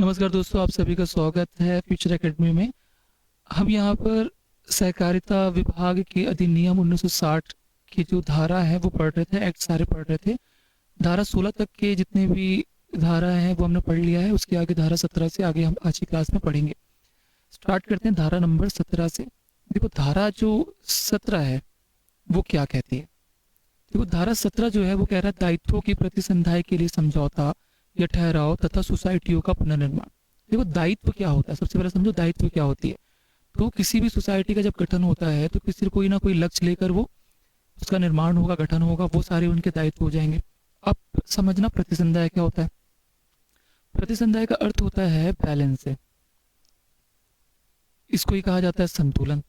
नमस्कार दोस्तों, आप सभी का स्वागत है फ्यूचर एकेडमी में। हम यहाँ पर सहकारिता विभाग के अधिनियम 1960 की जो धारा है वो पढ़ रहे थे, एक्ट सारे पढ़ रहे थे। धारा 16 तक के जितने भी धारा हैं वो हमने पढ़ लिया है। उसके आगे धारा 17 से आगे हम आज की क्लास में पढ़ेंगे। स्टार्ट करते हैं धारा नंबर 17 से। देखो, धारा जो 17 है वो क्या कहती है। देखो, धारा 17 जो है वो कह रहा है दायित्वों की प्रतिसंधाई के लिए समझौता या ठहराव तथा सोसाइटियों का पुनर्निर्माण। देखो, दायित्व क्या होता है, सबसे पहले समझो दायित्व क्या होती है। तो किसी भी सोसाइटी का जब गठन होता है तो किसी कोई ना कोई लक्ष्य लेकर वो उसका निर्माण होगा, गठन होगा, वो सारे उनके दायित्व हो जाएंगे। अब समझना प्रतिसंधाय क्या होता है। प्रतिसंधाय का अर्थ होता है बैलेंस है, इसको ही कहा जाता है संतुलन।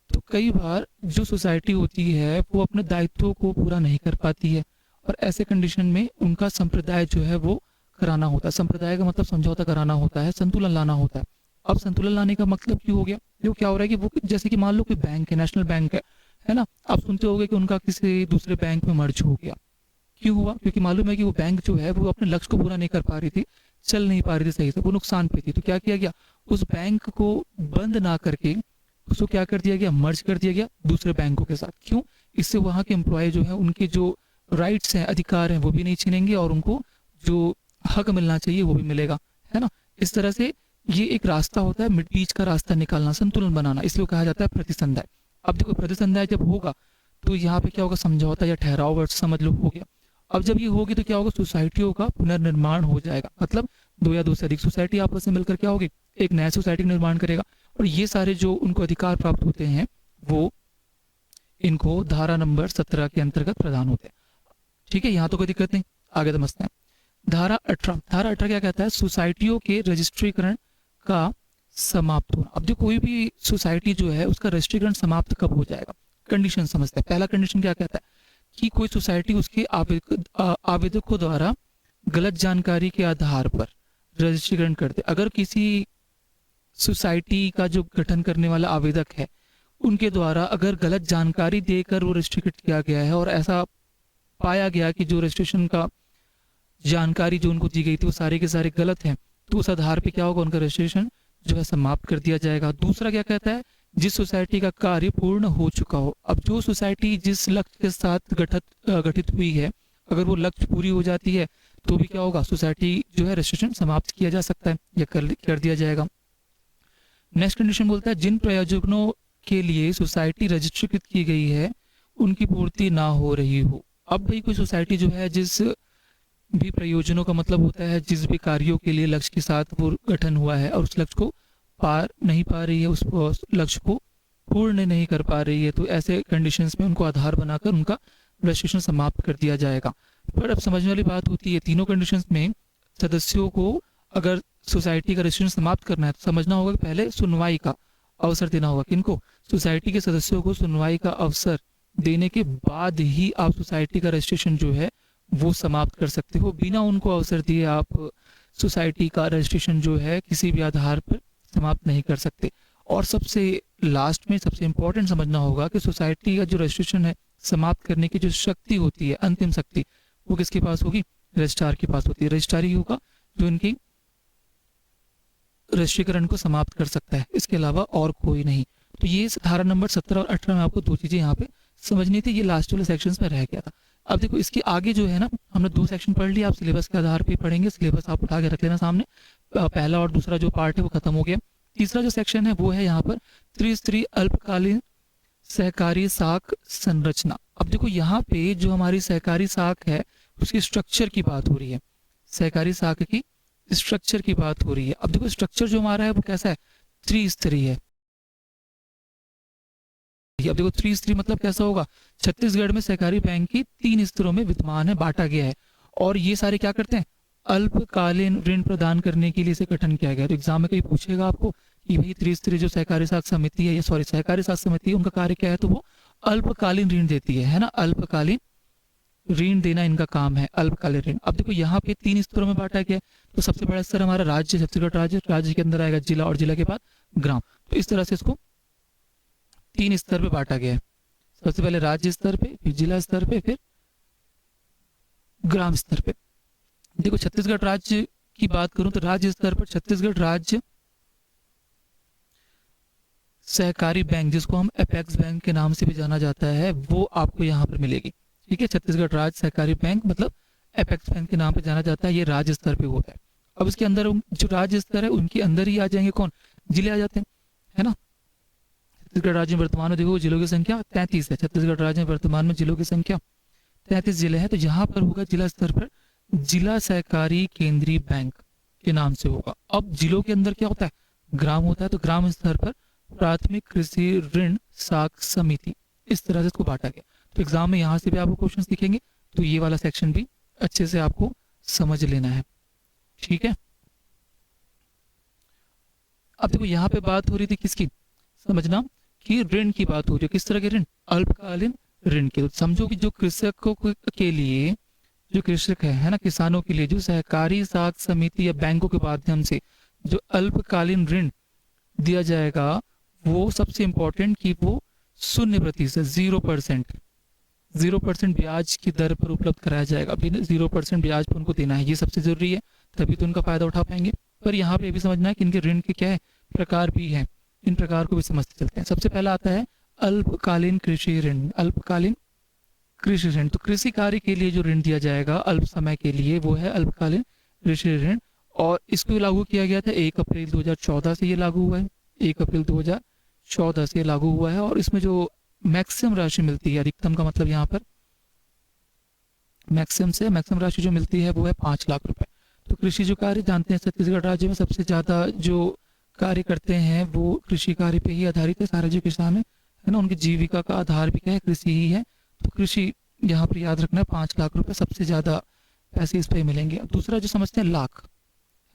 तो कई बार जो सोसाइटी होती है वो अपने दायित्वों को पूरा नहीं कर पाती है और ऐसे कंडीशन में उनका संप्रदाय जो है वो कराना होता है। संप्रदाय का मतलब समझौता कराना होता है, संतुलन लाना होता है। अब संतुलन लाने का मतलब क्यों हो गया, देखो क्या हो रहा है कि वो जैसे कि मान लो कोई बैंक है, नेशनल बैंक है ना। आप सुनते होगे कि उनका किसी दूसरे बैंक में मर्ज हो गया। क्यों हुआ? क्योंकि मालूम है कि वो बैंक जो है वो अपने लक्ष्य को पूरा नहीं कर पा रही थी, चल नहीं पा रही थी सही से, वो नुकसान पे थी। तो क्या किया गया, उस बैंक को बंद ना करके उसको क्या कर दिया गया, मर्ज कर दिया गया दूसरे बैंकों के साथ। क्यों? इससे वहां के एम्प्लॉय जो है उनके जो राइट्स हैं, अधिकार हैं, वो भी नहीं छीनेंगे और उनको जो हक मिलना चाहिए वो भी मिलेगा, है ना। इस तरह से ये एक रास्ता होता है, मिड बीच का रास्ता निकालना, संतुलन बनाना, इसलिए कहा जाता है प्रतिसंधाय। अब देखो, प्रतिसंधाय जब होगा तो यहाँ पे क्या होगा, समझौता या ठहराव वर्ड समझ लो हो गया। अब जब ये होगी तो क्या होगा, सोसाइटियों का पुनर्निर्माण हो जाएगा। मतलब दो या दो से अधिक सोसाइटी आपस में मिलकर क्या होगी, एक नया सोसाइटी का निर्माण करेगा और ये सारे जो उनको अधिकार प्राप्त होते हैं वो इनको धारा नंबर 17 के अंतर्गत प्रदान होते हैं। ठीक है, यहाँ तो कोई दिक्कत नहीं, आगे समझते हैं। धारा 18 क्या कहता है, सोसाइटियों के रजिस्ट्रीकरण का समाप्त होना। अब देखो, कोई भी सोसाइटी जो है उसका रजिस्ट्रीकरण समाप्त कब हो जाएगा, कंडीशन समझते हैं। पहला कंडीशन क्या कहता है कि कोई सोसाइटी उसके आवेदकों द्वारा गलत जानकारी के आधार पर रजिस्ट्रीकरण करते। अगर किसी सोसाइटी का जो गठन करने वाला आवेदक है उनके द्वारा अगर गलत जानकारी देकर वो रजिस्ट्रेट किया गया है और ऐसा पाया गया कि जो रजिस्ट्रेशन का जानकारी जो उनको दी गई थी वो सारे के सारे गलत हैं, तो उस आधार पे क्या होगा, उनका रजिस्ट्रेशन जो है समाप्त कर दिया जाएगा। दूसरा क्या कहता है, जिस सोसाइटी का कार्य पूर्ण हो चुका हो। अब जो सोसाइटी जिस लक्ष्य के साथ गठित हुई है, अगर वो लक्ष्य पूरी हो जाती है तो भी क्या होगा, सोसाइटी जो है रजिस्ट्रेशन समाप्त किया जा सकता है या कर दिया जाएगा। नेक्स्ट कंडीशन बोलता है, जिन प्रयोजनों के लिए सोसाइटी रजिस्ट्रीकृत की गई है उनकी पूर्ति ना हो रही हो। अब भाई कोई सोसाइटी जो है जिस भी प्रयोजनों का मतलब होता है जिस भी कार्यों के लिए लक्ष्य के साथ वो गठन हुआ है और उस लक्ष्य को पार नहीं पा रही है, उस लक्ष्य को पूर्ण नहीं कर पा रही है, तो ऐसे कंडीशंस में उनको आधार बनाकर उनका रजिस्ट्रेशन समाप्त कर दिया जाएगा। पर अब समझने वाली बात होती है, तीनों कंडीशंस में सदस्यों को अगर सोसाइटी का रजिस्ट्रेशन समाप्त करना है तो समझना होगा कि पहले सुनवाई का अवसर देना होगा। किनको? सोसाइटी के सदस्यों को सुनवाई का अवसर देने के बाद ही आप सोसाइटी का रजिस्ट्रेशन जो है वो समाप्त कर सकते हो। बिना उनको अवसर दिए आप सोसाइटी का रजिस्ट्रेशन जो है किसी भी आधार पर समाप्त नहीं कर सकते। और सबसे लास्ट में सबसे इंपॉर्टेंट समझना होगा कि सोसाइटी का जो रजिस्ट्रेशन है समाप्त करने की जो शक्ति होती है, अंतिम शक्ति, वो किसके पास होगी, रजिस्ट्रार के पास होती है। रजिस्ट्रार ही होगा जो इनकी रजिस्ट्रीकरण को समाप्त कर सकता है, इसके अलावा और कोई नहीं। तो ये धारा नंबर 17 और 18 में आपको दो चीजें यहाँ पे समझनी थी, ये लास्ट वाले सेक्शंस में रह गया था। अब देखो, इसके आगे जो है ना, हमने दो सेक्शन पढ़ लिया, आप सिलेबस के आधार पे पढ़ेंगे, सिलेबस आप उठा के रख लेना सामने। पहला और दूसरा जो पार्ट है वो खत्म हो गया। तीसरा जो सेक्शन है वो है यहाँ पर त्रिस्तरीय अल्पकालीन सहकारी साख संरचना। अब देखो, यहाँ पे जो हमारी सहकारी साख है उसकी स्ट्रक्चर की बात हो रही है, सहकारी साख की स्ट्रक्चर की बात हो रही है। अब देखो, स्ट्रक्चर जो हमारा है वो कैसा है, त्रिस्तरीय है। अब देखो, त्रिस्तरीय मतलब कैसा होगा, छत्तीसगढ़ में सहकारी बैंक की 3 स्तरों में विद्यमान है, बांटा गया है और ये सारे क्या करते हैं, अल्पकालीन ऋण प्रदान करने के लिए इसे गठन किया गया। तो एग्जाम में कहीं पूछेगा आपको कि भाई त्रिस्तरीय जो सहकारी साख समिति है, या सॉरी सहकारी साख समिति है, उनका कार्य क्या है, तो वो अल्पकालीन ऋण देती है ना, अल्पकालीन ऋण देना इनका काम है, अल्पकालीन ऋण। अब देखो, यहाँ पे 3 स्तरों में बांटा गया है। तो सबसे बड़ा स्तर हमारा राज्य, छत्तीसगढ़ राज्य, राज्य के अंदर आएगा जिला और जिला के बाद ग्राम। तो इस तरह से इसको 3 स्तर पे बांटा गया है। सबसे पहले राज्य स्तर पे, फिर जिला स्तर पे, फिर ग्राम स्तर पे। देखो, छत्तीसगढ़ राज्य की बात करूं तो राज्य स्तर पर छत्तीसगढ़ राज्य सहकारी बैंक, जिसको हम एपेक्स बैंक के नाम से भी जाना जाता है, वो आपको यहाँ पर मिलेगी। ठीक है, छत्तीसगढ़ राज्य सहकारी बैंक मतलब एपेक्स बैंक के नाम पे जाना जाता है, ये राज्य स्तर पे होता है। अब इसके अंदर जो राज्य स्तर है उनके अंदर ही आ जाएंगे कौन, जिले आ जाते हैं, है ना। छत्तीसगढ़ राज्य में वर्तमान में देखो जिलों की संख्या 33 है। छत्तीसगढ़ राज्य में वर्तमान में जिलों की संख्या 33 जिले हैं। तो यहाँ पर होगा जिला स्तर पर जिला सहकारी केंद्रीय बैंक के नाम से होगा। अब जिलों के अंदर क्या होता है, ग्राम होता है, तो ग्राम स्तर पर प्राथमिक कृषि ऋण साख समिति, इस तरह से इसको बांटा गया। तो एग्जाम में यहाँ से भी आपको क्वेश्चंस दिखेंगे, तो ये वाला सेक्शन भी अच्छे से आपको समझ लेना है। ठीक है, अब देखो यहाँ पे बात हो रही थी किसकी, समझना कि ऋण की बात हो रही है। किस तरह के ऋण, अल्पकालीन ऋण के। तो समझो कि जो कृषकों के लिए, जो कृषक है ना, किसानों के लिए जो सहकारी साख समिति या बैंकों के माध्यम से जो अल्पकालीन ऋण दिया जाएगा, वो सबसे इंपॉर्टेंट कि वो 0%, 0% ब्याज की दर पर उपलब्ध कराया जाएगा। अभी 0% ब्याज पर उनको देना है, ये सबसे जरूरी है, तभी तो उनका फायदा उठा पाएंगे। पर यहाँ पे भी समझना है कि इनके ऋण के क्या है, प्रकार भी हैं, इन प्रकार को भी समझते चलते हैं। सबसे पहला आता है अल्पकालीन कृषि ऋण। अल्पकालीन कृषि ऋण, तो कृषि कार्य के लिए जो ऋण दिया जाएगा अल्प समय के लिए, वो है अल्पकालीन कृषि ऋण। और इसको लागू किया गया था 1 अप्रैल 2014 से, ये लागू हुआ है 1 अप्रैल 2014 से लागू हुआ है। और इसमें जो मैक्सिमम राशि मिलती है, अधिकतम का मतलब यहाँ पर मैक्सिमम राशि जो मिलती है वो है 5 लाख रुपए। तो कृषि जो कार्य जानते हैं, छत्तीसगढ़ राज्य में सबसे ज्यादा जो कार्य करते हैं वो कृषि कार्य पे ही आधारित है। सारे जो किसान है ना, उनकी जीविका का आधार भी क्या है, कृषि ही है। तो कृषि यहाँ पर याद रखना है, 5 लाख रुपए सबसे ज्यादा पैसे इस पे मिलेंगे। अब दूसरा जो समझते हैं लाख,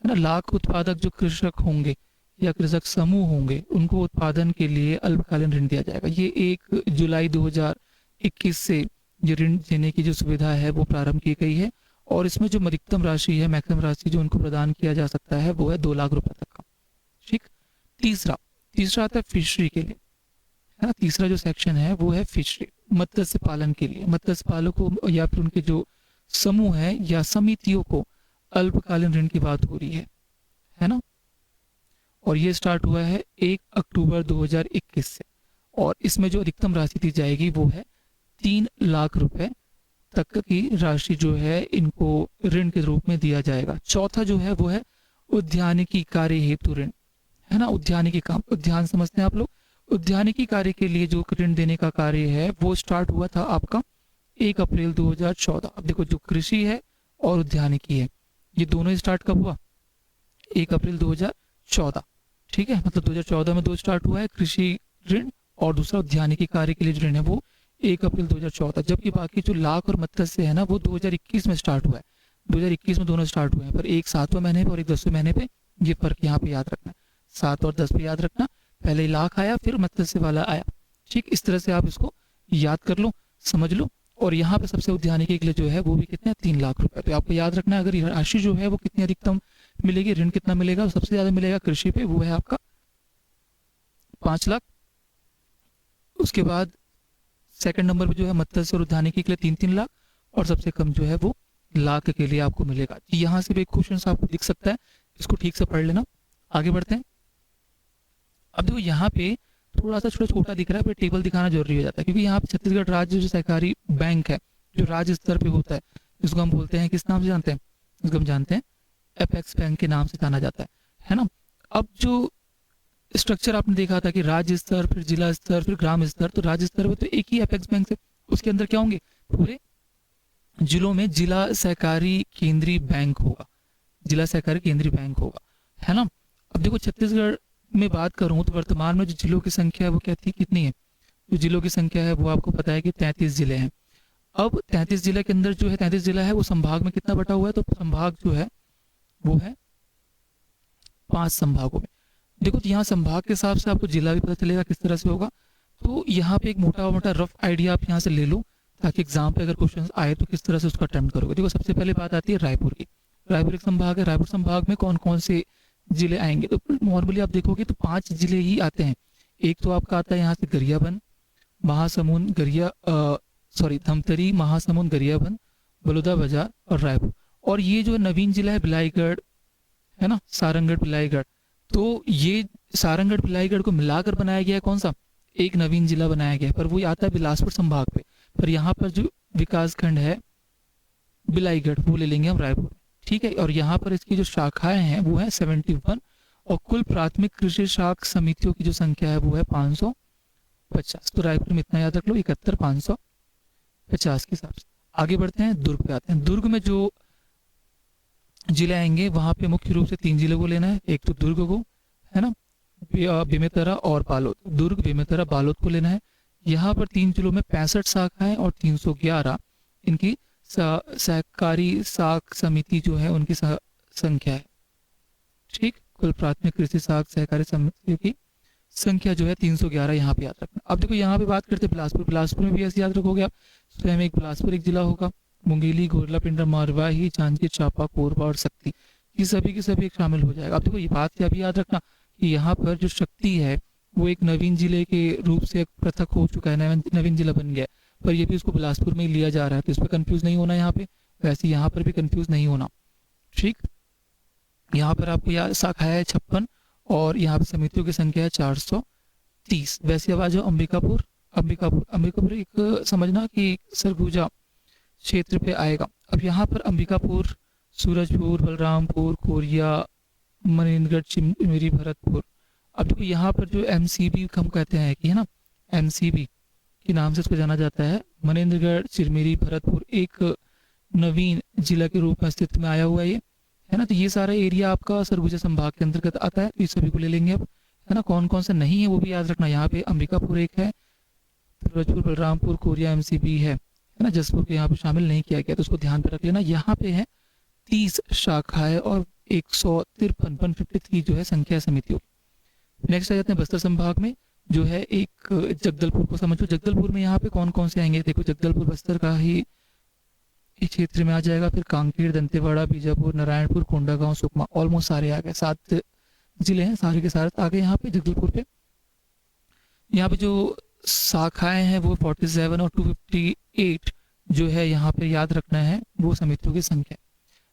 है ना, लाख उत्पादक जो कृषक होंगे या कृषक समूह होंगे, उनको उत्पादन के लिए अल्पकालीन ऋण दिया जाएगा। ये 1 जुलाई 2021 से ये ऋण देने की जो सुविधा है वो प्रारंभ की गई है। और इसमें जो अधिकतम राशि है, मैक्सिमम राशि जो उनको प्रदान किया जा सकता है, वो है 2 लाख रुपए तक का। ठीक, तीसरा आता है फिशरी के लिए, है ना। तीसरा जो सेक्शन है वो है फिशरी, मत्स्य पालन के लिए। मत्स्य पालकों या फिर उनके जो समूह है या समितियों को अल्पकालीन ऋण की बात हो रही है ना। और ये स्टार्ट हुआ है 1 अक्टूबर 2021 से। और इसमें जो अधिकतम राशि दी जाएगी वो है 3 लाख रुपए तक की राशि जो है इनको ऋण के रूप में दिया जाएगा। चौथा जो है वो है उद्यानिकी कार्य हेतु ऋण, है ना। उद्यानिकी काम, उद्यान समझते हैं आप लोग। उद्यानिकी कार्य के लिए जो ऋण देने का कार्य है वो स्टार्ट हुआ था आपका 1 अप्रैल 2014। अब देखो जो कृषि है और उद्यानिकी है, ये दोनों स्टार्ट कब हुआ, 1 अप्रैल 2014। ठीक है, मतलब 2014 में 2 स्टार्ट हुआ है, कृषि ऋण और दूसरा उद्यानिकी कार्य के लिए जो ऋण है वो 1 अप्रैल 2014। जबकि बाकी जो लाख और मत्स्य है ना, वो 2021 में स्टार्ट हुआ है। 2021 में दोनों स्टार्ट हुए हैं, पर एक 7वें महीने पे और एक 10वें महीने पे। ये फर्क यहाँ पे याद रखना, 7 और 10 पे याद रखना। पहले लाख आया फिर मत्स्य वाला आया। ठीक, इस तरह से आप इसको याद कर लो, समझ लो। और यहाँ पे सबसे उद्यानिकी के लिए जो है वो भी कितने, 3 लाख रुपए। तो आपको याद रखना है, अगर राशि जो है वो कितनी अधिकतम मिलेगी, ऋण कितना मिलेगा, सबसे ज्यादा मिलेगा कृषि पे, वो है आपका 5 लाख। उसके बाद सेकंड नंबर पे जो है मत्स्य और उद्यानिकी के लिए 3-3 लाख। और सबसे कम जो है वो लाख के लिए आपको मिलेगा। यहाँ से भी एक क्वेश्चन आपको दिख सकता है, इसको ठीक से पढ़ लेना। आगे बढ़ते हैं। अब देखो यहाँ पे थोड़ा सा छोटा दिख रहा है, पर टेबल दिखाना जरूरी हो जाता है, क्योंकि यहाँ पे छत्तीसगढ़ राज्य जो सहकारी बैंक है, जो राज्य स्तर पे होता है, इसको हम बोलते हैं, किस नाम से जानते हैं, इसको हम जानते हैं एपेक्स बैंक के नाम से जाना जाता है ना। अब जो स्ट्रक्चर आपने देखा था कि राज्य स्तर, फिर जिला स्तर, फिर ग्राम स्तर, तो राज्य स्तर पे तो एक ही एपेक्स बैंक है, उसके अंदर क्या होंगे, पूरे जिलों में जिला सहकारी केंद्रीय बैंक होगा, जिला सहकारी केंद्रीय बैंक होगा, है ना। अब देखो छत्तीसगढ़ में बात करूं तो वर्तमान में जो जिलों की संख्या है वो क्या थी, कितनी है, जो जिलों की संख्या है वो आपको पता है कि 33 जिले हैं। अब 33 जिले के अंदर जो है 33 जिला है वो संभाग में कितना बटा हुआ है, तो संभाग जो है वो है 5 संभागों में। देखो तो यहाँ संभाग के हिसाब से आपको जिला भी पता चलेगा किस तरह से होगा। तो यहाँ पे एक मोटा मोटा रफ आइडिया आप यहाँ से ले लो, ताकि एग्जाम पे अगर क्वेश्चन आए तो किस तरह से उसका अटेम्प्ट करोगे। देखो सबसे पहले बात आती है रायपुर की। रायपुर एक संभाग है, रायपुर संभाग में कौन कौन से जिले आएंगे, तो नॉर्मली आप देखोगे तो 5 जिले ही आते हैं। एक तो आपका आता है यहाँ से गरियाबंद, महासमुंद, धमतरी, महासमुंद, गरियाबंद, बलौदाबाजार और रायपुर। और ये जो नवीन जिला है बिलाईगढ़, है ना, सारंगढ़ बिलाईगढ़। तो ये सारंगढ़ बिलाईगढ़ को मिलाकर बनाया गया है कौन सा, एक नवीन जिला बनाया गया है, पर वो आता है बिलासपुर संभाग पे। पर यहाँ पर जो विकास खंड है बिलाईगढ़ वो ले लेंगे हम रायपुर, ठीक है। और यहाँ पर इसकी जो शाखाएं हैं वो है 71, और कुल प्राथमिक कृषि शाख समितियों की जो संख्या है वो है 550। तो रायपुर में इतना याद रख लो, 71,550 के हिसाब से। आगे बढ़ते हैं, दुर्ग पे आते हैं। दुर्ग में जो जिले आएंगे वहां पे मुख्य रूप से 3 जिलों को लेना है। एक तो दुर्ग को, है ना, बेमेतरा और बालोद। दुर्ग, बेमेतरा, बालोद को लेना है। यहाँ पर 3 जिलों में 65 शाखाएं और 311 इनकी सहकारी शाख समिति जो है उनकी संख्या है, ठीक। कुल प्राथमिक कृषि शाख सहकारी समितियों की संख्या जो है 311 यहाँ पे याद रखना। अब देखो यहाँ पे बात करते हैं बिलासपुर। बिलासपुर में भी ऐसे याद रखोगे आप, स्वयं एक बिलासपुर एक जिला होगा। मुंगेली, घोरला, पिंडर, मारवाही, जांजगीर चांपा, कोरबा और शक्ति, ये सभी के सभी एक शामिल हो जाएगा। अब देखो ये बात क्या भी याद रखना कि यहाँ पर जो शक्ति है वो एक नवीन जिले के रूप से पृथक हो चुका है, नवीन जिला बन गया है, पर ये भी उसको बिलासपुर में ही लिया जा रहा है। तो इस पर कंफ्यूज नहीं होना यहाँ पे, वैसे यहाँ पर भी कंफ्यूज नहीं होना, ठीक। यहाँ पर आपको याद शाखा है 56 और यहाँ पे समितियों की संख्या है 430। वैसे अब आ जाओ अंबिकापुर। अंबिकापुर एक समझना कि सरगुजा क्षेत्र पे आएगा। अब यहाँ पर अंबिकापुर, सूरजपुर, बलरामपुर, कोरिया, मनेन्द्रगढ़, चिमरी, भरतपुर। अब देखो यहाँ पर जो MCB हम कहते हैं कि, है ना, MCB के नाम से इसको जाना जाता है। मनेन्द्रगढ़, चिरमिरी, भरतपुर एक नवीन जिला के रूप में अस्तित्व में आया हुआ है ये, है ना। तो ये सारा एरिया आपका सरगुजा संभाग के अंतर्गत आता है, तो इस सभी को ले लेंगे अब, है ना। कौन कौन सा नहीं है वो भी याद रखना। यहाँ पे अंबिकापुर एक है, सूरजपुर, बलरामपुर, कोरिया MCB है ना। जसपुर को यहाँ पे शामिल नहीं किया गया, तो उसको ध्यान पे रख लेना। यहाँ पे है 30 शाखाएं और 153 जो है संख्या समितियों। नेक्स्ट आ जाते हैं बस्तर संभाग में, जो है एक जगदलपुर को समझो। जगदलपुर में यहाँ पे कौन कौन से आएंगे, देखो जगदलपुर बस्तर का ही इस क्षेत्र में आ जाएगा। फिर कांकेर, दंतेवाड़ा, बीजापुर, नारायणपुर, कोंडागांव, सुकमा, ऑलमोस्ट सारे आ गए। 7 जिले हैं, सारे के सारे आ गए यहाँ पे जगदलपुर पे। यहाँ पे जो शाखाएं हैं वो 47 और 258 जो है यहाँ पे याद रखना है वो समितियों की संख्या।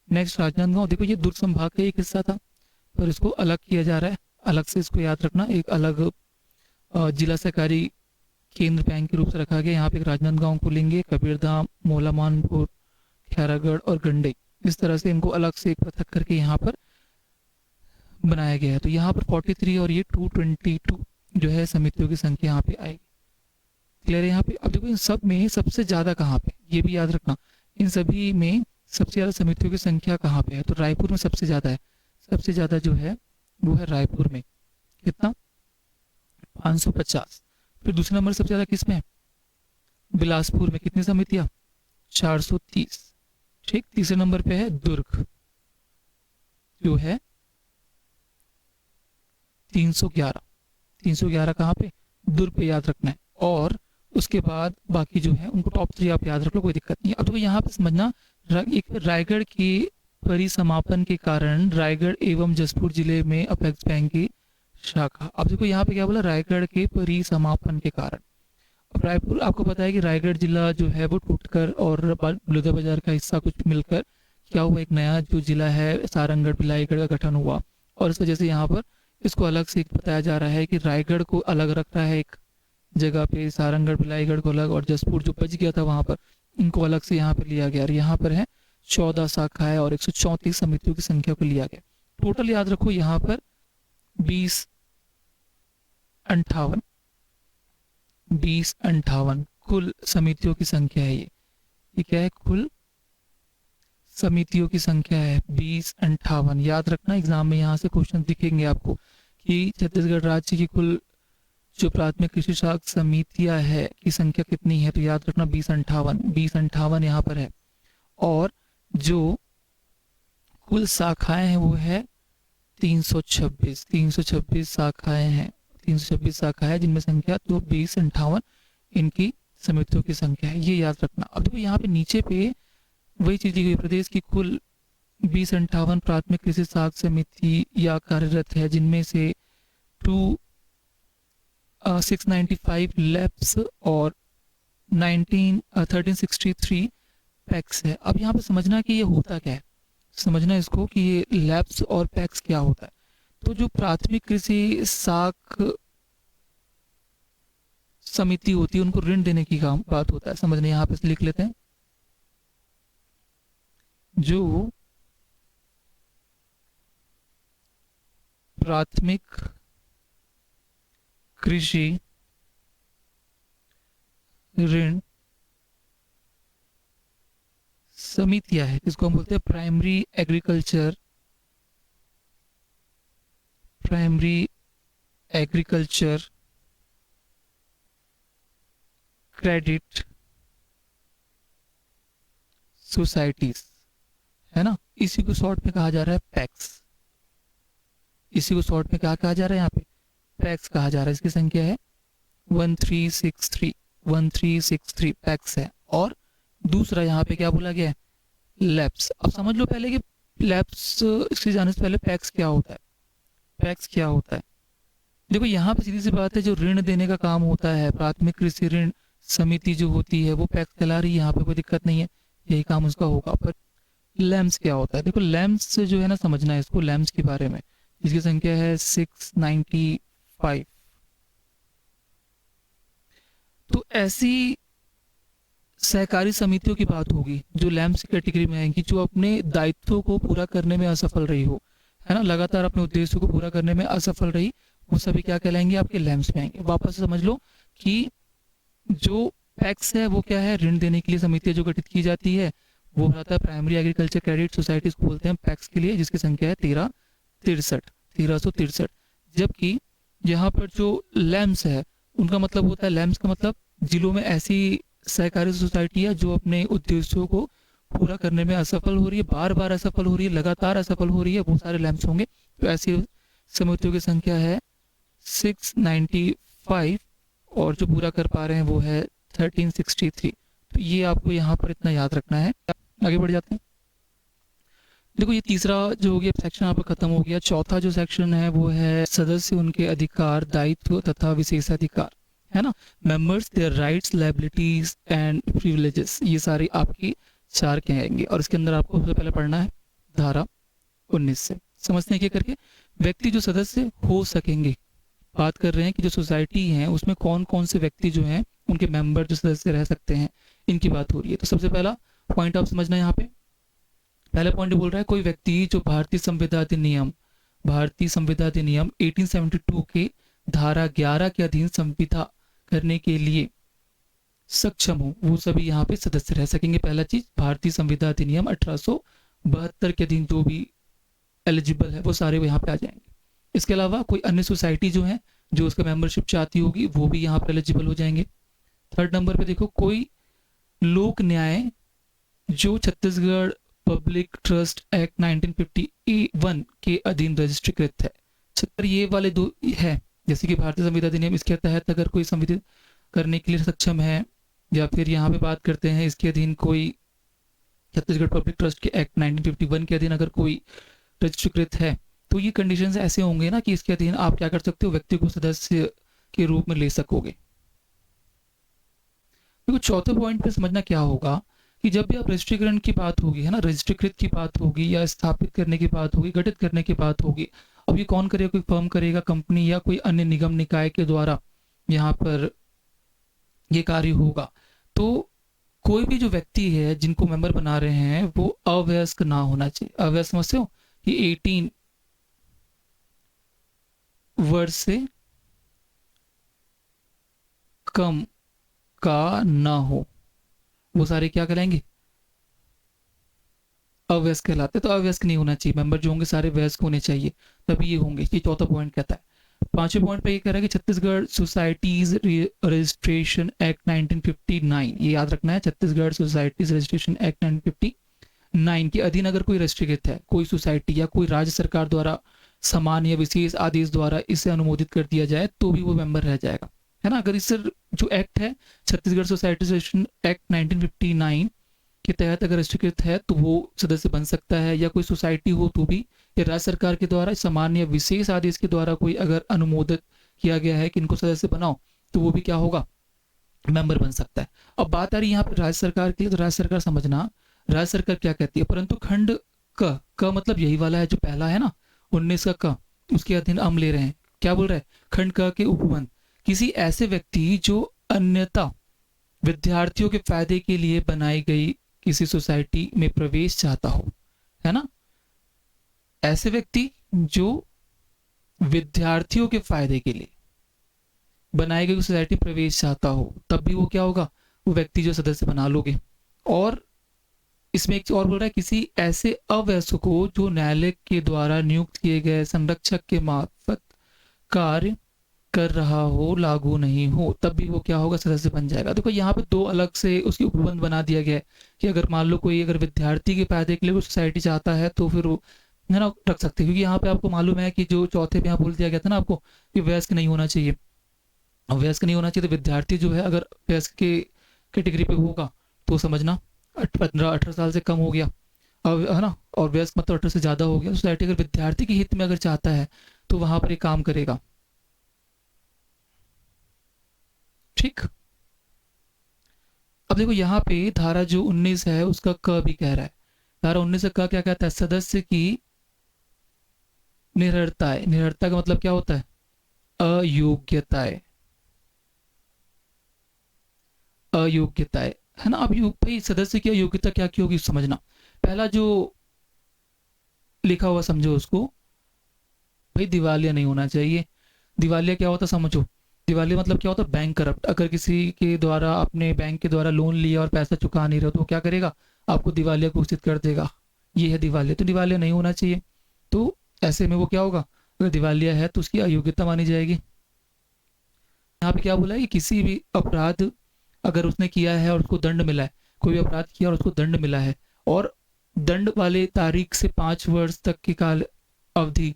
नेक्स्ट राजनांदगांव, देखो ये दुर्ग संभाग का एक हिस्सा था, पर इसको अलग किया जा रहा है, अलग से इसको याद रखना। एक अलग जिला सहकारी केंद्र बैंक के रूप से रखा गया। यहाँ पे एक राजनांदगांव को लेंगे, कबीरधाम, मोलामानपुर, खैरागढ़ और गंडई, इस तरह से इनको अलग से एक पृथक करके यहाँ पर बनाया गया है। तो यहाँ पर 43 और ये 222 जो है समितियों की संख्या यहाँ पे आएगी। क्लियर है यहाँ पे। अब देखो इन सब में सबसे ज्यादा कहाँ पे, ये भी याद रखना, इन सभी में सबसे ज्यादा समितियों की संख्या कहाँ पे है, तो रायपुर में सबसे ज्यादा है। सबसे ज्यादा जो है वो है रायपुर में, कितना, 550। फिर दूसरे नंबर सबसे ज्यादा किस में है, बिलासपुर में, कितनी समितियां, 430, ठीक। तीसरे नंबर पे है दुर्ग जो है 311। 311 कहाँ पे, दुर्ग पे याद रखना है। और उसके बाद बाकी जो है उनको टॉप 3 आप याद रख लो, कोई दिक्कत नहीं है। अब तो यहाँ पे समझना, एक रायगढ़ के परिसमापन के कारण रायगढ़ एवं जसपुर जिले में अपेक्स बैंक की शाखा। अब देखो यहाँ पे क्या बोला, रायगढ़ के परिसमापन के कारण। अब रायपुर, आपको पता है कि रायगढ़ जिला जो है वो टूटकर और बलौदाबाजार का हिस्सा कुछ मिलकर क्या हुआ, एक नया जो जिला है सारंगढ़ बिलाईगढ़ का गठन हुआ। और इस वजह से यहाँ पर इसको अलग से बताया जा रहा है कि रायगढ़ को अलग रख रहा है एक जगह पे, सारंगढ़ बिलाईगढ़ को अलग, और जसपुर जो बच गया था वहां पर इनको अलग से यहाँ पे लिया गया। और यहाँ पर है 14 शाखाएं और 134 समितियों की संख्या को लिया गया। टोटल याद रखो यहाँ पर 2058 कुल समितियों की संख्या है। ये क्या है, कुल समितियों की संख्या है 2058। याद रखना, एग्जाम में यहाँ से क्वेश्चन दिखेंगे आपको कि छत्तीसगढ़ राज्य की कुल जो प्राथमिक कृषि शाख समितियां है की संख्या कितनी है, तो याद रखना 2058 यहाँ पर है। और जो कुल शाखाएं हैं वो है 326 शाखाएं हैं, 326 शाखाएं जिनमें संख्या तो 2058 इनकी समितियों की संख्या है, ये याद रखना। अब देखो यहाँ पे नीचे पे वही चीज दी गई, प्रदेश की कुल 2058 प्राथमिक कृषि शाख समिति या कार्यरत है, जिनमें से 695 लैब्स और 1363 पैक्स है। अब यहाँ पे समझना कि ये होता क्या है, समझना इसको कि ये लैप्स और पैक्स क्या होता है। तो जो प्राथमिक कृषि साख समिति होती है उनको ऋण देने की काम बात होता है, समझने यहाँ पे लिख लेते हैं। जो प्राथमिक कृषि ऋण समितियां है, जिसको हम बोलते हैं प्राइमरी एग्रीकल्चर क्रेडिट सोसाइटीज, है ना। इसी को शॉर्ट में कहा जा रहा है पैक्स। इसी को शॉर्ट में क्या कहा जा रहा है यहाँ पे, पैक्स कहा जा रहा है। इसकी संख्या है 1363 पैक्स है। और दूसरा यहाँ पे क्या बोला गया है, लैप्स। अब समझ लो पहले कि लैप्स इसके जाने से पहले पैक्स क्या होता है। पैक्स क्या होता है, देखो यहाँ पे सीधी सी बात है, जो ऋण देने का काम होता है, प्राथमिक कृषि ऋण समिति जो होती है वो पैक्स कहला रही है, यहाँ पे कोई दिक्कत नहीं है, यही काम उसका होगा। पर लैम्स क्या होता है, देखो लैम्स जो है ना, समझना है इसको लैम्स के बारे में, जिसकी संख्या है 695। तो ऐसी सहकारी समितियों की बात होगी जो लैम्स की कैटेगरी में आएंगी, जो अपने दायित्वों को पूरा करने में असफल रही हो, है ना, लगातार अपने उद्देश्यों को पूरा करने में असफल रही, वो सभी क्या कहलाएंगे, आपके लैम्स में आएंगे। वापस समझ लो कि जो पैक्स है वो क्या है, ऋण देने के लिए समितियां जो गठित की जाती है वो रहता है प्राइमरी एग्रीकल्चर क्रेडिट सोसाइटीज को बोलते हैं पैक्स के लिए, जिसकी संख्या है 1363। जबकि यहाँ पर जो लैम्स है उनका मतलब होता है, लैम्स का मतलब जिलों में ऐसी सहकारी सोसाइटी है जो अपने उद्देश्यों को पूरा करने में असफल हो रही है, बार बार असफल हो रही है, लगातार असफल हो रही है, वो सारे लैम्स होंगे। तो ऐसी समितियों की संख्या है 695 और जो पूरा कर पा रहे हैं वो है 1363। तो ये आपको यहाँ पर इतना याद रखना है। आगे बढ़ जाते हैं। देखो ये तीसरा जो हो गया सेक्शन यहाँ पर खत्म हो गया। चौथा जो सेक्शन है वो है सदस्य, उनके अधिकार, दायित्व तथा विशेषाधिकार, है ना। Members, their rights, liabilities and privileges, ये सारी आपकी चार कहेंगे। और इसके अंदर आपको सबसे पहले पढ़ना है धारा 19 से। समझते हैं क्या करके, व्यक्ति जो सदस्य हो सकेंगे, बात कर रहे हैं कि जो सोसाइटी है उसमें कौन कौन से व्यक्ति जो हैं उनके मेंबर जो सदस्य रह सकते हैं, इनकी बात हो रही है। तो सबसे पहला पॉइंट आप समझना है यहाँ पे, पहला पॉइंट बोल रहा है कोई व्यक्ति जो भारतीय संविदा अधिनियम 1872 के धारा 11 के अधीन संविदा करने के लिए सक्षम हो, वो सभी यहाँ पे सदस्य रह सकेंगे। पहला चीज, भारतीय संविदा अधिनियम 1872 के अधीन जो भी एलिजिबल है वो सारे यहाँ पे आ जाएंगे। इसके अलावा कोई अन्य सोसाइटी जो है जो उसका मेंबरशिप चाहती होगी वो भी यहाँ पर एलिजिबल हो जाएंगे। थर्ड नंबर पे देखो, कोई लोक न्याय जो छत्तीसगढ़ पब्लिक ट्रस्ट एक्ट 1951 के अधीन रजिस्ट्रीकृत है। छत्तर ये वाले दो है, जैसे कि भारतीय संविदा अधिनियम, इसके तहत अगर कोई संविदा करने के लिए सक्षम है, या फिर यहाँ पे बात करते हैं इसके अधीन कोई छत्तीसगढ़ पब्लिक ट्रस्ट के एक्ट 1951 के अधीन अगर कोई रजिस्ट्रीकृत है, तो ये कंडीशंस ऐसे होंगे ना कि इसके अधीन आप क्या कर सकते हो, व्यक्ति को सदस्य के रूप में ले सकोगे। देखो चौथे पॉइंट पे समझना क्या होगा कि जब भी आप रजिस्ट्रीकरण की बात होगी, है ना, रजिस्ट्रीकृत की बात होगी या स्थापित करने की बात होगी, गठित करने की बात होगी, अब ये कौन करेगा, कोई फर्म करेगा, कंपनी या कोई अन्य निगम निकाय के द्वारा यहाँ पर ये कार्य होगा। तो कोई भी जो व्यक्ति है जिनको मेंबर बना रहे हैं वो अवयस्क ना होना चाहिए। अवयस्क समझते हो कि 18 वर्ष से कम का ना हो, वो सारे क्या कहलाएंगे, अवयस्क कहलाते। तो अवयस्क नहीं होना चाहिए, मेंबर जो होंगे सारे वयस्क होने चाहिए, तभी ये होंगे। ये चौथा पॉइंट कहता है। पांचवें पॉइंट पे ये कह रहा है कि छत्तीसगढ़ सोसाइटीज रजिस्ट्रेशन एक्ट 1959, ये याद रखना है, छत्तीसगढ़ सोसाइटीज रजिस्ट्रेशन एक्ट 1959 के अधीन अगर कोई रजिस्ट्रीकृत है, कोई सोसाइटी या कोई राज्य सरकार द्वारा समान या विशेष आदेश द्वारा इसे अनुमोदित कर दिया जाए तो भी वो मेंबर रह जाएगा, है ना। अगर इस जो एक्ट है छत्तीसगढ़ सोसाइटी रजिस्ट्रेशन एक्ट 1959 के तहत अगर रजिस्ट्रीकृत है तो वो सदस्य बन सकता है, या कोई सोसाइटी हो तो भी, या राज्य सरकार के द्वारा समान या विशेष आदेश के द्वारा कोई अगर अनुमोदित किया गया है कि इनको सदस्य बनाओ, तो वो भी क्या होगा, मेंबर बन सकता है। अब बात आ रही है यहाँ पे राज्य सरकार की, तो राज्य सरकार समझना राज्य सरकार क्या कहती है, परंतु खंड क मतलब यही वाला है जो पहला है ना, 19 का क, उसके अधीन अम ले रहे हैं। क्या बोल रहा है? खंड क के उपबंध, किसी ऐसे व्यक्ति जो अन्यथा विद्यार्थियों के फायदे के लिए बनाई गई किसी सोसाइटी में प्रवेश चाहता हो, है ना, ऐसे व्यक्ति जो विद्यार्थियों के फायदे के लिए बनाई गई सोसाइटी प्रवेश चाहता हो, तब भी वो क्या होगा, वो व्यक्ति जो सदस्य बना लोगे। और इसमें एक और बोल रहा है, किसी ऐसे अवयस्क को जो न्यायालय के द्वारा नियुक्त किए गए संरक्षक के मार्फत कार्य कर रहा हो, लागू नहीं हो, तब भी वो क्या होगा, सदस्य बन जाएगा। देखो यहाँ पे दो अलग से उसकी उपबंध बना दिया गया है कि अगर मान लो कोई अगर विद्यार्थी के फायदे के लिए कोई सोसाइटी चाहता है तो फिर वो, है ना, रख सकते हैं। क्योंकि यहाँ पे आपको मालूम है कि जो चौथे पे यहाँ बोल दिया गया था ना आपको कि वयस्क नहीं होना चाहिए। अब वयस्क नहीं होना चाहिए तो विद्यार्थी जो है अगर वयस्क के कैटेगरी पे होगा तो समझना 15-18 साल से कम हो गया, अब है ना, और वयस्क मतलब 18 से ज़्यादा हो गया। सोसाइटी अगर विद्यार्थी के हित में अगर चाहता है तो वहां पर एक काम करेगा। ठीक। अब देखो यहाँ पे धारा जो 19 है उसका क भी कह रहा है। धारा 19 का क्या कहता है? सदस्य की निरर्थताएं। निरर्थता का मतलब क्या होता है? अयोग्यताएं। अयोग्यताएं, है ना। अब भाई सदस्य की अयोग्यता क्या की होगी समझना। पहला जो लिखा हुआ समझो उसको, भाई दिवालिया नहीं होना चाहिए। दिवालिया क्या होता है समझो। दिवालिया मतलब क्या होता है? Bank corrupt. अगर किसी के द्वारा अपने बैंक के द्वारा लोन लिया और पैसा चुका नहीं रहा तो वो क्या करेगा? आपको दिवालिया घोषित कर देगा। ये है दिवालिया। तो दिवालिया नहीं होना चाहिए। तो ऐसे में वो क्या होगा? अगर दिवालिया है तो उसकी अयोग्यता मानी जाएगी। यहाँ पे क्या बोला है कि किसी भी अपराध अगर उसने किया है और उसको दंड मिला है, कोई भी अपराध किया और उसको दंड मिला है और दंड वाले तारीख से 5 वर्ष तक की काल अवधि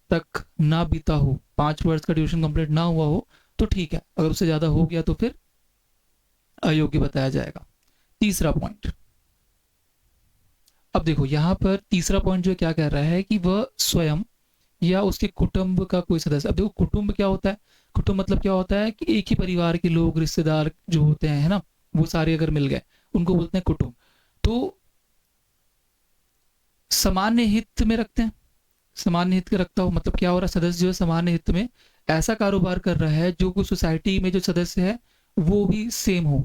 तक ना बीता हो, 5 वर्ष का ड्यूरेशन कंप्लीट ना हुआ हो तो ठीक है। अगर उससे ज्यादा हो गया तो फिर अयोग्य बताया जाएगा। तीसरा पॉइंट, अब देखो यहाँ पर तीसरा पॉइंट जो क्या कह रहा है कि वह स्वयं या उसके कुटुंब का कोई सदस्य। अब देखो कुटुंब क्या होता है? कुटुंब मतलब क्या होता है कि एक ही परिवार के लोग, रिश्तेदार जो होते हैं, है ना, वो सारे अगर मिल गए उनको बोलते हैं कुटुंब। तो सामान्य हित में रखते हैं। सामान्य हित का रखता हो मतलब क्या हो रहा है? सदस्य जो है सामान्य हित में ऐसा कारोबार कर रहा है जो कुछ सोसाइटी में जो सदस्य है वो भी सेम हो,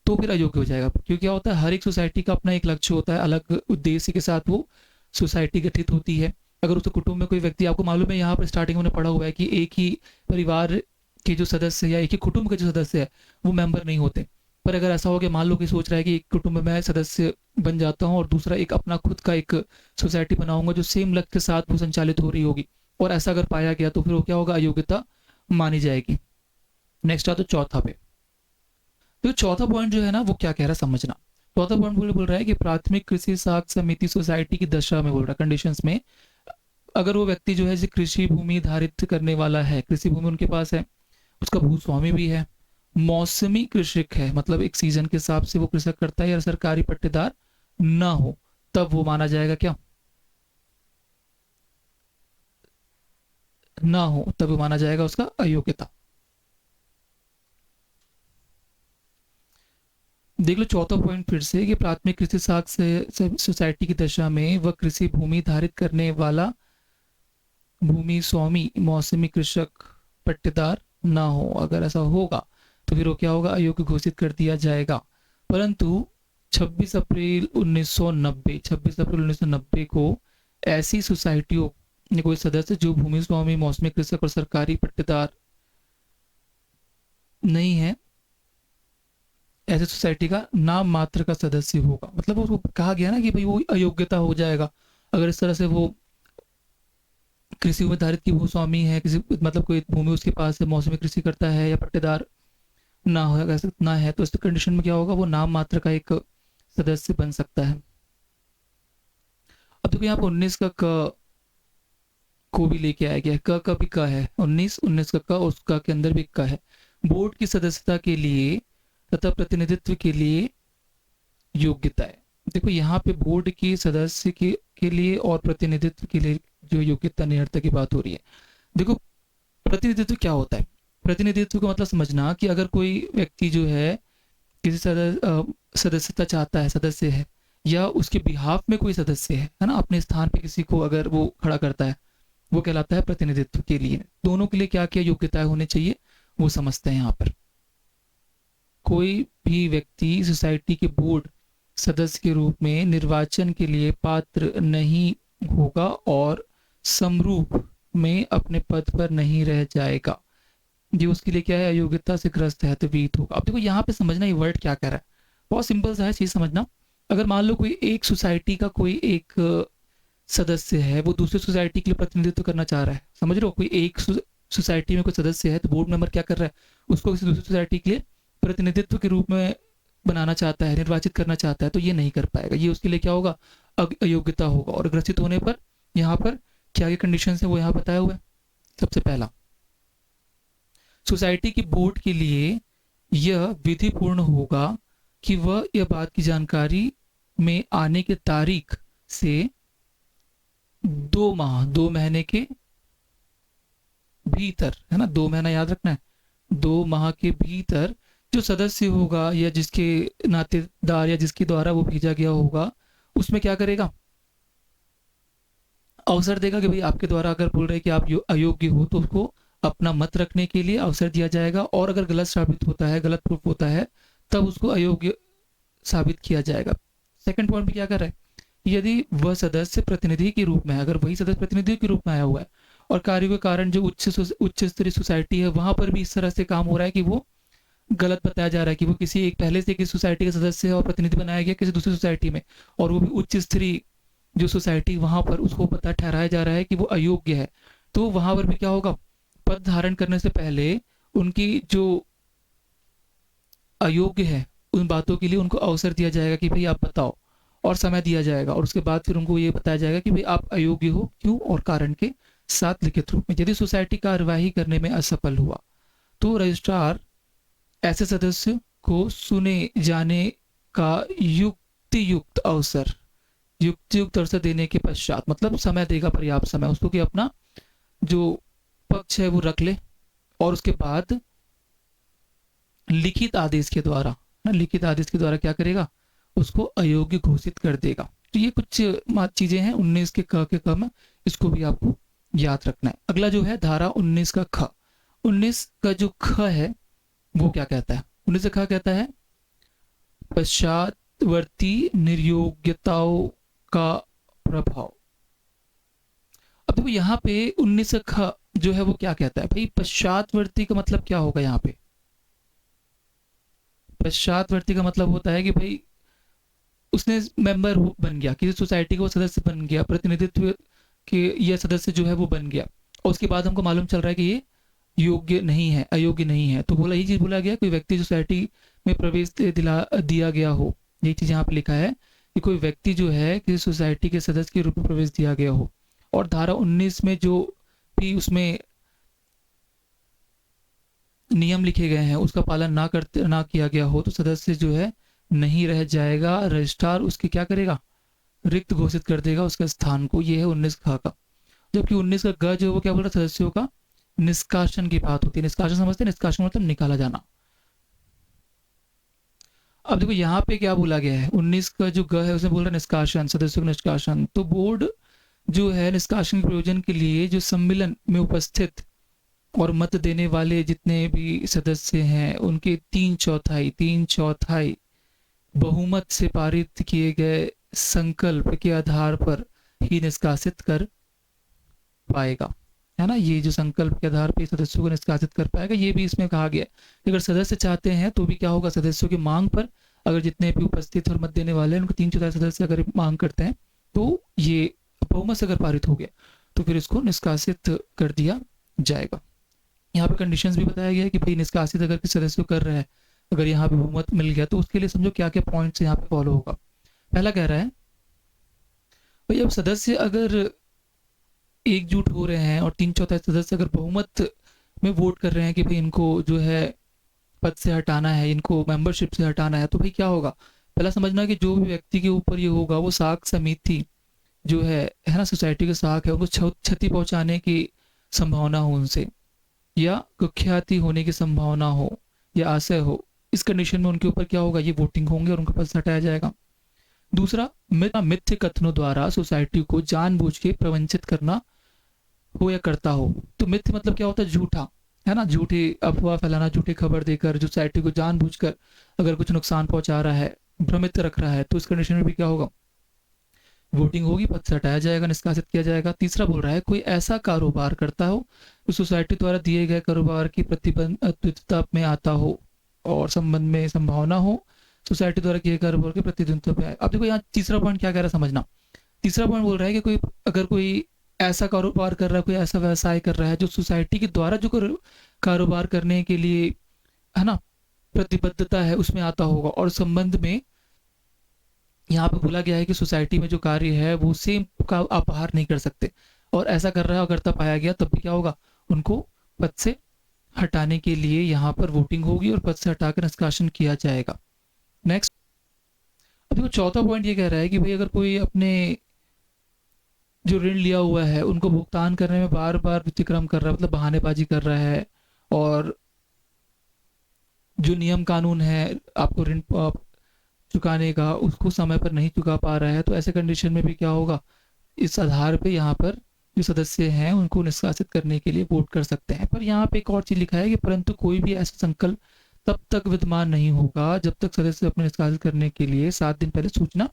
तो फिर अयोग्य हो जाएगा। क्योंकि क्या होता है, हर एक सोसाइटी का अपना एक लक्ष्य होता है, अलग उद्देश्य के साथ वो सोसाइटी गठित होती है। अगर उस कुटुंब में कोई व्यक्ति, आपको मालूम है यहाँ पर स्टार्टिंग में पढ़ा हुआ है कि एक ही परिवार के जो सदस्य या एक ही कुटुंब के जो सदस्य है वो मेंबर नहीं होते। पर अगर ऐसा हो गया, मान लो कि सोच रहा है कि एक कुटुंब में मैं सदस्य बन जाता हूँ और दूसरा एक अपना खुद का एक सोसाइटी बनाऊंगा जो सेम लक्ष्य के साथ वो संचालित हो रही होगी, और ऐसा अगर पाया गया तो फिर वो क्या होगा? अयोग्यता मानी जाएगी। नेक्स्ट आता चौथा पे। तो चौथा पॉइंट जो है ना वो क्या कह रहा है समझना। चौथा पॉइंट बोल रहा है कि प्राथमिक कृषि साख समिति सोसाइटी की दशा में, बोल रहा है कंडीशंस में, अगर वो व्यक्ति जो है जो कृषि भूमि धारित करने वाला है, कृषि भूमि उनके पास है, उसका भूस्वामी भी है, मौसमी कृषक है, मतलब एक सीजन के हिसाब से वो कृषक करता है, या सरकारी पट्टेदार ना हो, तब वो माना जाएगा क्या? ना हो तब वो माना जाएगा उसका अयोग्यता। देख लो चौथा पॉइंट फिर से कि प्राथमिक कृषि साख से सोसाइटी की दशा में वह कृषि भूमि धारित करने वाला भूमि स्वामी मौसमी कृषक पट्टेदार ना हो। अगर ऐसा होगा तो फिर वो क्या होगा? अयोग्य घोषित कर दिया जाएगा। परंतु 26 अप्रैल 1990 26 अप्रैल 1990 को ऐसी सोसाइटियों ने कोई सदस्य जो भूमि स्वामी मौसमी कृषक और सरकारी पट्टेदार नहीं है, ऐसे सोसाइटी का नाम मात्र का सदस्य होगा। मतलब वो कहा गया ना कि भाई वो अयोग्यता हो जाएगा अगर इस तरह से वो कृषि में धारित की भूस्वामी है, किसी मतलब कोई भूमि उसके पास है, मौसमी कृषि करता है या पट्टेदार ना हो, अगर ना है तो इस कंडीशन में क्या होगा? वो नाम मात्र का एक सदस्य बन सकता है। अब देखो यहाँ पे 19 का क को भी लेके आया गया है। क का भी क है, 19 का क और उसका के अंदर भी क है। बोर्ड की सदस्यता के लिए तथा प्रतिनिधित्व के लिए योग्यता है। देखो यहाँ पे बोर्ड की सदस्य के लिए और प्रतिनिधित्व के लिए जो योग्यता निरंतर की बात हो रही है। देखो प्रतिनिधित्व क्या होता है? प्रतिनिधित्व का मतलब समझना कि अगर कोई व्यक्ति जो है किसी सदस्यता चाहता है, सदस्य है, या उसके बिहाफ में कोई सदस्य है ना, अपने स्थान पे किसी को अगर वो खड़ा करता है, वो कहलाता है प्रतिनिधित्व के लिए। दोनों के लिए क्या क्या योग्यताएं होनी चाहिए वो समझते हैं यहाँ पर। कोई भी व्यक्ति सोसाइटी के बोर्ड सदस्य के रूप में निर्वाचन के लिए पात्र नहीं होगा और समरूप में अपने पद पर नहीं रह जाएगा। ये उसके लिए क्या है, अयोग्यता से ग्रस्त है तो वीत होगा। अब देखो यहाँ पे समझना ये वर्ड क्या कह रहा है, बहुत सिंपल सा है चीज समझना। अगर मान लो कोई एक सोसाइटी का कोई एक सदस्य है, वो दूसरी सोसाइटी के लिए प्रतिनिधित्व करना चाह रहा है, समझ रहे हो, कोई एक सोसाइटी में कोई सदस्य है तो बोर्ड मेंबर क्या कर रहा है, उसको किसी दूसरी सोसाइटी के लिए प्रतिनिधित्व के रूप में बनाना चाहता है, निर्वाचित करना चाहता है, तो ये नहीं कर पाएगा। ये उसके लिए क्या होगा, अयोग्यता होगा। और ग्रसित होने पर यहाँ पर क्या क्या कंडीशन है वो यहाँ बताया हुआ है। सबसे पहला, सोसाइटी की बोर्ड के लिए यह विधिपूर्ण होगा कि वह यह बात की जानकारी में आने की तारीख से 2 माह, 2 महीने के भीतर, है ना, 2 महीना याद रखना है, 2 माह के भीतर जो सदस्य होगा या जिसके नातेदार या जिसके द्वारा वो भेजा गया होगा, उसमें क्या करेगा, अवसर देगा कि भाई आपके द्वारा अगर बोल रहे हैं कि आप अयोग्य हो तो उसको अपना मत रखने के लिए अवसर दिया जाएगा। और अगर गलत साबित होता है, गलत प्रूफ होता है, तब उसको अयोग्य साबित किया जाएगा। सेकंड पॉइंट भी क्या कर रहा है, यदि वह सदस्य प्रतिनिधि के रूप में, अगर वही सदस्य प्रतिनिधि के रूप में आया हुआ है और कार्य के कारण जो उच्च स्तरीय सोसाइटी है वहां पर भी इस तरह से काम हो रहा है कि वो गलत बताया जा रहा है कि वो किसी एक पहले से किसी सोसाइटी का सदस्य है और प्रतिनिधि बनाया गया किसी दूसरी सोसाइटी में, और वो भी उच्च स्तरीय जो सोसाइटी वहां पर उसको पता ठहराया जा रहा है कि वो अयोग्य है, तो वहां पर भी क्या होगा, पद धारण करने से पहले उनकी जो अयोग्य है उन बातों के लिए उनको अवसर दिया जाएगा कि भाई आप बताओ, और समय दिया जाएगा। और उसके बाद फिर उनको ये बताया जाएगा कि भाई आप अयोग्य हो, क्यों और कारण के साथ लिखित रूप में। यदि सोसाइटी कार्यवाही करने में असफल हुआ तो रजिस्ट्रार ऐसे सदस्य को सुने जाने का युक्त अवसर देने के पश्चात, मतलब समय देगा, पर्याप्त समय उसको कि अपना जो पक्ष है वो रख ले, और उसके बाद लिखित आदेश के द्वारा क्या करेगा, उसको अयोग्य घोषित कर देगा। तो ये कुछ चीजें हैं 19 के क के क में, इसको भी आपको याद रखना है। अगला जो है धारा 19 का ख। 19 का जो ख है वो क्या कहता है, 19 का ख कहता है पश्चातवर्ती निर्योग्यताओं का प्रभाव। अब देखो यहाँ पे 19 ख जो है वो क्या कहता है, भाई पश्चातवर्ती का मतलब क्या होगा, यहाँ पे पश्चातवर्ती का मतलब होता है कि भाई उसने मेंबर बन गया, किसी सोसाइटी का वो सदस्य बन गया, प्रतिनिधित्व के यह सदस्य जो है वो बन गया, और उसके बाद हमको मालूम चल रहा है कि ये योग्य नहीं है, अयोग्य नहीं है, तो बोला, यही चीज बोला गया, कोई व्यक्ति सोसाइटी में प्रवेश दिया गया हो, यही चीज यहाँ पे लिखा है कि कोई व्यक्ति जो है किसी सोसाइटी के सदस्य के रूप में प्रवेश दिया गया हो, और धारा 19 में जो भी उसमें नियम लिखे गए हैं उसका पालन ना किया गया हो, तो सदस्य जो है नहीं रह जाएगा, रजिस्ट्रार उसकी क्या करेगा, रिक्त घोषित कर देगा उसके स्थान को। ये है 19 ख का। जबकि 19 का ग जो है वो क्या बोल रहा है, सदस्यों का निष्कासन की बात होती है। निष्कासन समझते हैं, निष्कासन मतलब निकाला जाना। अब देखो यहाँ पे क्या बोला गया है, 19 का जो ग है उसमें बोल रहा है निष्कासन, सदस्यों का निष्कासन। तो बोर्ड जो है निष्कासन के प्रयोजन के लिए जो सम्मेलन में उपस्थित और मत देने वाले जितने भी सदस्य हैं उनके 3/4 बहुमत से पारित किए गए संकल्प के आधार पर ही निष्कासित कर पाएगा, है ना। ये जो संकल्प के आधार पर सदस्यों को निष्कासित कर पाएगा, ये भी इसमें कहा गया है। अगर सदस्य चाहते हैं तो भी क्या होगा, सदस्यों की मांग पर अगर जितने भी उपस्थित और मत देने वाले हैं उनको 3/4 सदस्य अगर मांग करते हैं तो ये बहुमत से अगर पारित हो गया तो फिर इसको निष्कासित कर दिया जाएगा। यहाँ पे कंडीशंस भी बताया गया है कि भाई निष्कासित अगर किसी सदस्य को कर रहा है, अगर यहाँ पे बहुमत मिल गया तो उसके लिए समझो क्या क्या पॉइंट्स यहाँ पे फॉलो होगा। पहला कह रहा है भाई अब सदस्य अगर एकजुट हो रहे हैं और 3/4 सदस्य अगर बहुमत में वोट कर रहे हैं कि भाई इनको जो है पद से हटाना है, इनको मेंबरशिप से हटाना है, तो भाई क्या होगा, पहला समझना कि जो भी व्यक्ति के ऊपर ये होगा वो साख समिति जो है ना, सोसाइटी के साख है, उनको क्षति पहुंचाने की संभावना हो उनसे, या कुख्याति होने की संभावना हो या आशय हो, इस कंडीशन में उनके ऊपर क्या होगा, ये वोटिंग होंगे और उनका पद से हटाया जाएगा। दूसरा, मिथ्य कथनों द्वारा सोसाइटी को जानबूझ के प्रवंचित करना हो या करता हो। तो मिथ्य मतलब क्या होता है? झूठा, है ना, झूठी अफवाह फैलाना, झूठी खबर देकर जो सोसाइटी को जानबूझकर अगर कुछ नुकसान पहुंचा रहा है, भ्रमित रख रहा है, तो इस कंडीशन में भी क्या होगा? वोटिंग होगी, पद से हटाया जाएगा, निष्कासित किया जाएगा। तीसरा बोल रहा है कोई ऐसा कारोबार करता हो जो सोसाइटी द्वारा दिए गए कारोबार की प्रतिबद्धता में आता हो और संबंध में संभावना हो, सोसाइटी द्वारा किए गए कारोबार के प्रतिद्वंद्विता पे आए। अब देखो यहाँ तीसरा पॉइंट क्या कह रहा है समझना। तीसरा पॉइंट बोल रहा है कि कोई अगर कोई ऐसा कारोबार कर रहा है, कोई ऐसा व्यवसाय कर रहा है जो सोसाइटी के द्वारा जो कारोबार करने के लिए, है ना, प्रतिबद्धता है उसमें आता होगा, और संबंध में यहाँ पे बोला गया है कि सोसाइटी में जो कार्य है वो सेम का आप बाहर नहीं कर सकते, और ऐसा कर रहा है, करता पाया गया, तब भी क्या होगा? उनको पद से हटाने के लिए यहाँ पर वोटिंग होगी और पद से हटाकर निष्कासन किया जाएगा। नेक्स्ट, अब देखो चौथा पॉइंट ये कह रहा है कि भाई अगर कोई अपने जो ऋण लिया हुआ है उनको भुगतान करने में बार बार व्यतिक्रम कर रहा है, मतलब बहानेबाजी कर रहा है, और जो नियम कानून है आपको ऋण चुकाने का उसको समय पर नहीं चुका पा रहा है, तो ऐसे कंडीशन में भी क्या होगा? इस आधार पे यहाँ पर जो सदस्य हैं उनको निष्कासित करने के लिए वोट कर सकते हैं। पर यहाँ पे एक और चीज लिखा है कि परंतु कोई भी ऐसा संकल्प तब तक विद्यमान नहीं होगा जब तक सदस्य अपने निष्कासित करने के लिए 7 दिन पहले सूचना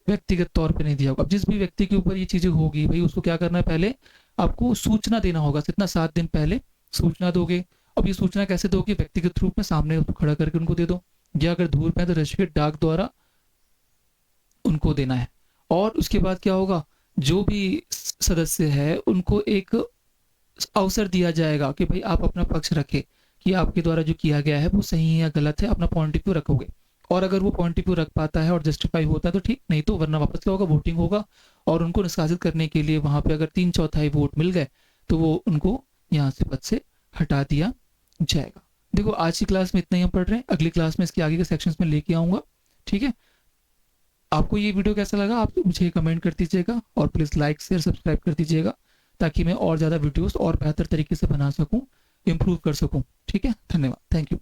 व्यक्तिगत तौर पे नहीं दिया होगा। अब जिस भी व्यक्ति के ऊपर ये चीजें होगी भाई उसको क्या करना है? पहले आपको सूचना देना होगा, कितना? 7 दिन पहले सूचना दोगे। अब ये सूचना कैसे दोगे? व्यक्तिगत रूप में सामने खड़ा करके उनको दे दो, या अगर दूर में तो रजिस्ट्रेट डाक द्वारा उनको देना है। और उसके बाद क्या होगा? जो भी सदस्य है उनको एक अवसर दिया जाएगा कि भाई आप अपना पक्ष रखें कि आपके द्वारा जो किया गया है वो सही है या गलत है, अपना पॉइंट ऑफ व्यू रखोगे। और अगर वो पॉइंट ऑफ व्यू रख पाता है और जस्टिफाई होता है तो ठीक, नहीं तो वरना वापस क्या होगा? वोटिंग होगा, और उनको निष्कासित करने के लिए वहां पे अगर 3/4 वोट मिल गए तो वो उनको यहाँ से पद से हटा दिया जाएगा। देखो आज की क्लास में इतना ही हम पढ़ रहे हैं, अगली क्लास में इसके आगे के सेक्शंस में लेके आऊंगा। ठीक है, आपको ये वीडियो कैसा लगा आप मुझे कमेंट कर दीजिएगा, और प्लीज़ लाइक शेयर सब्सक्राइब कर दीजिएगा ताकि मैं और ज़्यादा वीडियोस और बेहतर तरीके से बना सकूं, इम्प्रूव कर सकूं। ठीक है, धन्यवाद, थैंक यू।